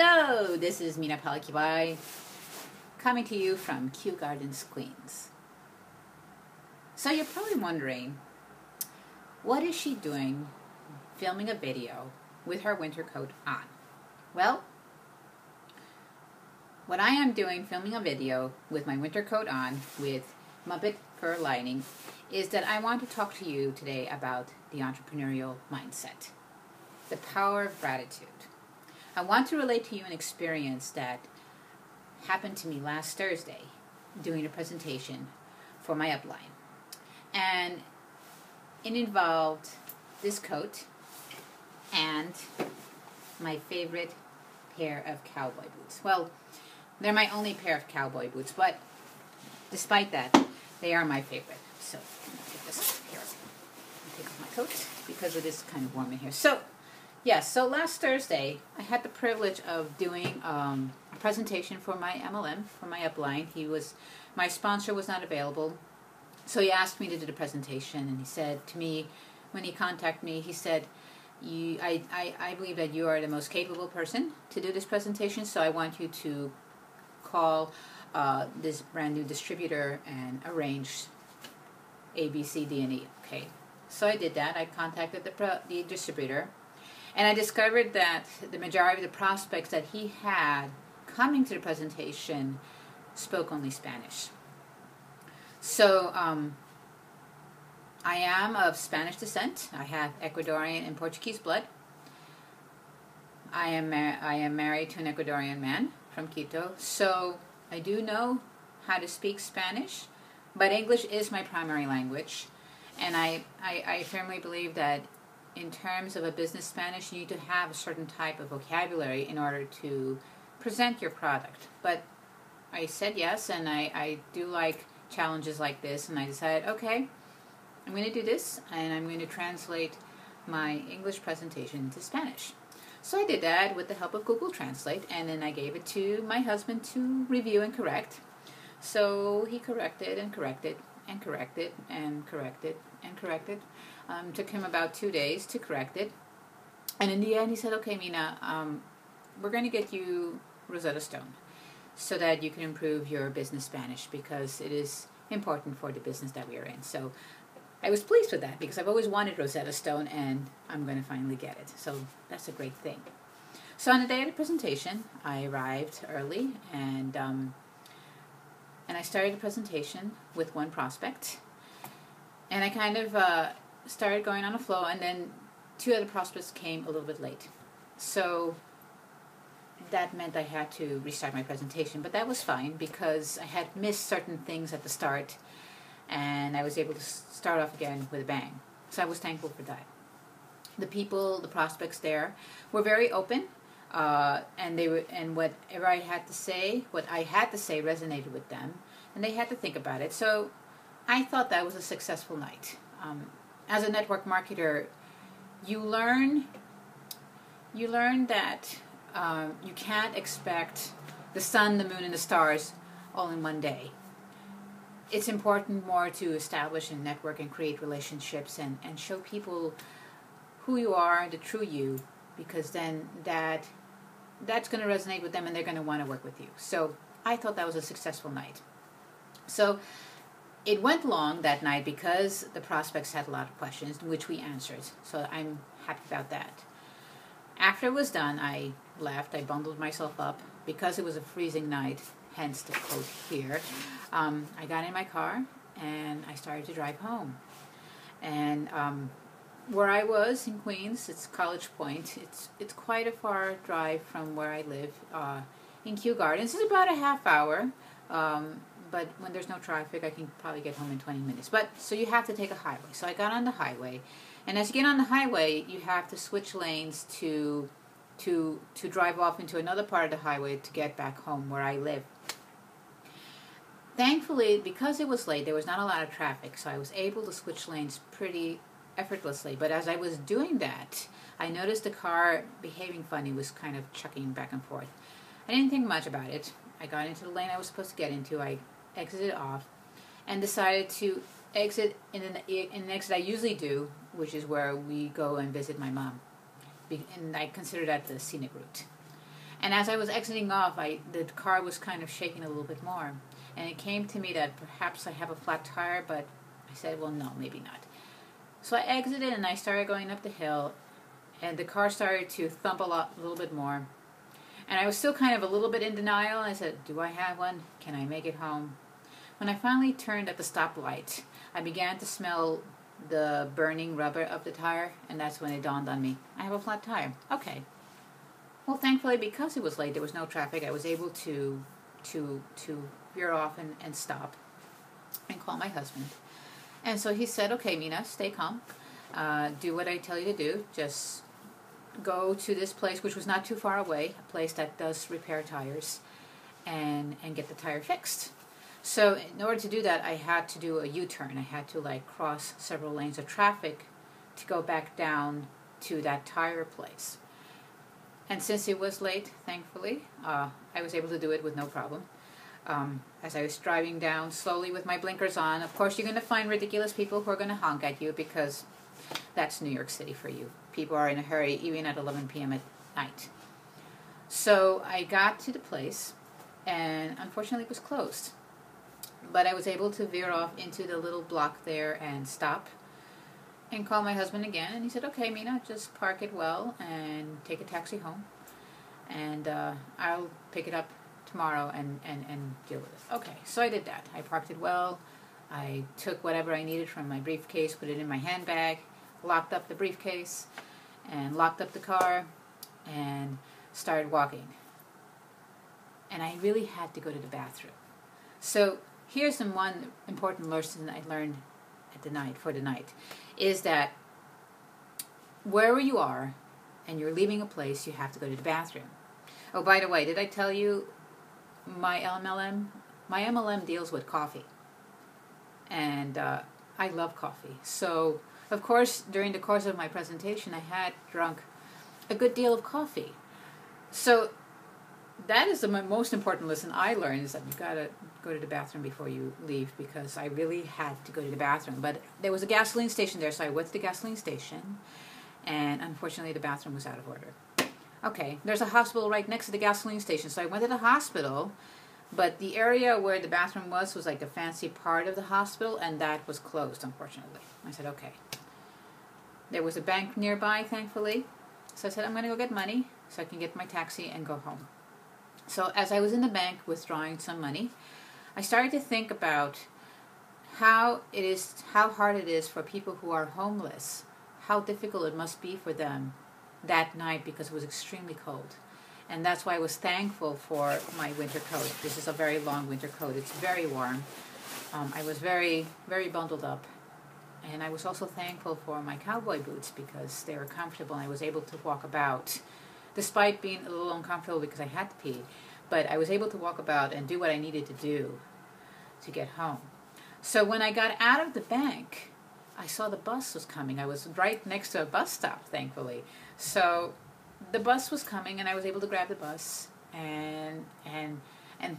Hello, this is Mina Palakibai, coming to you from Kew Gardens, Queens. So you're probably wondering, what is she doing filming a video with her winter coat on? Well, what I am doing filming a video with my winter coat on with Muppet fur lining is that I want to talk to you today about the entrepreneurial mindset, the power of gratitude. I want to relate to you an experience that happened to me last Thursday doing a presentation for my upline. And it involved this coat and my favorite pair of cowboy boots. Well, they're my only pair of cowboy boots, but despite that, they are my favorite. So, I'm going to take this off here. I'll take off my coat because it is kind of warm in here. So last Thursday, I had the privilege of doing a presentation for my MLM, for my upline. My sponsor was not available, so he asked me to do the presentation, and he said to me, when he contacted me, he said, I believe that you are the most capable person to do this presentation, so I want you to call this brand new distributor and arrange A, B, C, D, and E. Okay, so I did that. I contacted the distributor, and I discovered that the majority of the prospects that he had coming to the presentation spoke only Spanish. So I am of Spanish descent. I have Ecuadorian and Portuguese blood. I am married to an Ecuadorian man from Quito, so I do know how to speak Spanish, but English is my primary language, and I firmly believe that in terms of a business Spanish, you need to have a certain type of vocabulary in order to present your product. But I said yes, and I do like challenges like this, and I decided, okay, I'm going to do this, and I'm going to translate my English presentation into Spanish. So I did that with the help of Google Translate, and then I gave it to my husband to review and correct. So he corrected and corrected and corrected and corrected and corrected. Took him about 2 days to correct it. And in the end, he said, okay, Mina, we're going to get you Rosetta Stone so that you can improve your business Spanish, because it is important for the business that we are in. So I was pleased with that, because I've always wanted Rosetta Stone, and I'm going to finally get it. So that's a great thing. So on the day of the presentation, I arrived early, and I started the presentation with one prospect. And I kind of started going on a flow, and then 2 other prospects came a little bit late. So that meant I had to restart my presentation, but that was fine because I had missed certain things at the start, and I was able to start off again with a bang. So I was thankful for that. The prospects there were very open, and whatever I had to say, resonated with them, and they had to think about it. So I thought that was a successful night. As a network marketer, you learn that you can't expect the sun, the moon, and the stars all in one day. It's important more to establish and network and create relationships and show people who you are, the true you, because then that's going to resonate with them, and they're going to want to work with you. So I thought that was a successful night. So it went long that night because the prospects had a lot of questions, which we answered. So I'm happy about that. After it was done, I left. I bundled myself up because it was a freezing night, hence the coat here. I got in my car, and I started to drive home. And where I was in Queens, it's College Point. It's quite a far drive from where I live in Kew Gardens. It's about a half hour. But when there's no traffic, I can probably get home in 20 minutes. So you have to take a highway. So I got on the highway. And as you get on the highway, you have to switch lanes to drive off into another part of the highway to get back home where I live. Thankfully, because it was late, there was not a lot of traffic, so I was able to switch lanes pretty effortlessly. But as I was doing that, I noticed the car behaving funny, was kind of chucking back and forth. I didn't think much about it. I got into the lane I was supposed to get into. I exited off and decided to exit in an exit I usually do, which is where we go and visit my mom. And I consider that the scenic route. And as I was exiting off, the car was kind of shaking a little bit more. And it came to me that perhaps I have a flat tire, but I said, well, no, maybe not. So I exited and I started going up the hill, and the car started to thump a little bit more. And I was still kind of a little bit in denial. I said, do I have one? Can I make it home? When I finally turned at the stoplight, I began to smell the burning rubber of the tire, and that's when it dawned on me, I have a flat tire. Okay. Well, thankfully, because it was late, there was no traffic, I was able to veer off and stop and call my husband. And so he said, okay, Mina, stay calm. Do what I tell you to do. Just go to this place, which was not too far away, a place that does repair tires, and get the tire fixed. So in order to do that, I had to do a U-turn. I had to like cross several lanes of traffic to go back down to that tire place. And since it was late, thankfully, I was able to do it with no problem. As I was driving down slowly with my blinkers on, of course you're going to find ridiculous people who are going to honk at you, because that's New York City for you. People are in a hurry even at 11 p.m. at night. So I got to the place, and unfortunately it was closed. But I was able to veer off into the little block there and stop and call my husband again. And he said, okay, Mina, just park it well and take a taxi home. And I'll pick it up tomorrow and deal with it. Okay, so I did that. I parked it well. I took whatever I needed from my briefcase, put it in my handbag, locked up the briefcase, and locked up the car, and started walking. And I really had to go to the bathroom. So here's the one important lesson I learned for the night, is that wherever you are and you're leaving a place, you have to go to the bathroom. Oh, by the way, did I tell you my MLM? My MLM deals with coffee. And I love coffee. So, of course, during the course of my presentation, I had drunk a good deal of coffee. So that is the most important lesson I learned, is that you got to go to the bathroom before you leave, because I really had to go to the bathroom. But there was a gasoline station there, so I went to the gasoline station, and unfortunately the bathroom was out of order. Okay, there's a hospital right next to the gasoline station, so I went to the hospital, but the area where the bathroom was like a fancy part of the hospital, and that was closed, unfortunately. I said, okay. There was a bank nearby, thankfully, so I said, I'm going to go get money so I can get my taxi and go home. So as I was in the bank withdrawing some money, I started to think about how hard it is for people who are homeless, how difficult it must be for them that night, because it was extremely cold. And that's why I was thankful for my winter coat. This is a very long winter coat. It's very warm. I was very, very bundled up. And I was also thankful for my cowboy boots, because they were comfortable and I was able to walk about, despite being a little uncomfortable because I had to pee. But I was able to walk about and do what I needed to do to get home. So when I got out of the bank, I saw the bus was coming. I was right next to a bus stop, thankfully. So the bus was coming, and I was able to grab the bus. And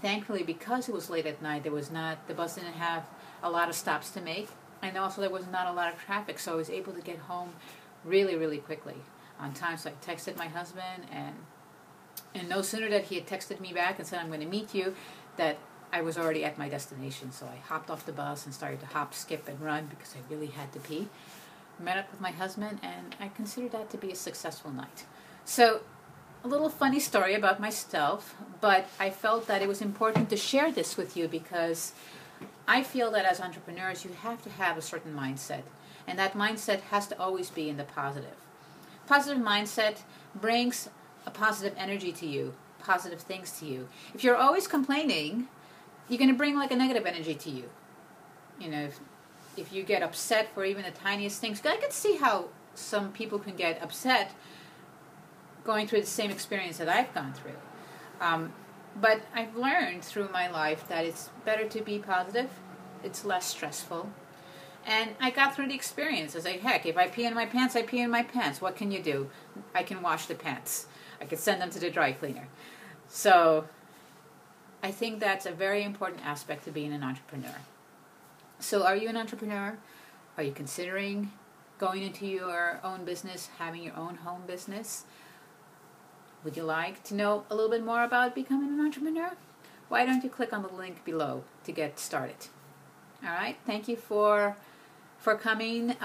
thankfully, because it was late at night, the bus didn't have a lot of stops to make. And also there was not a lot of traffic, so I was able to get home really, really quickly on time. So I texted my husband, and no sooner that he had texted me back and said, I'm going to meet you, that I was already at my destination. So I hopped off the bus and started to hop, skip, and run, because I really had to pee. Met up with my husband, and I considered that to be a successful night. So a little funny story about myself, but I felt that it was important to share this with you, because I feel that as entrepreneurs, you have to have a certain mindset, and that mindset has to always be in the positive. Positive mindset brings a positive energy to you, positive things to you. If you're always complaining, you're going to bring like a negative energy to you. You know, if you get upset for even the tiniest things, I can see how some people can get upset going through the same experience that I've gone through. But I've learned through my life that it's better to be positive. It's less stressful. And I got through the experience. I was like, heck, if I pee in my pants, I pee in my pants. What can you do? I can wash the pants. I can send them to the dry cleaner. So I think that's a very important aspect to being an entrepreneur. So are you an entrepreneur? Are you considering going into your own business, having your own home business? Would you like to know a little bit more about becoming an entrepreneur? Why don't you click on the link below to get started? All right, thank you for coming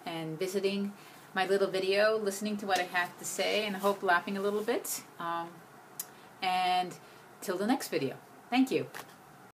and visiting my little video, listening to what I have to say, and I hope laughing a little bit. And till the next video. Thank you.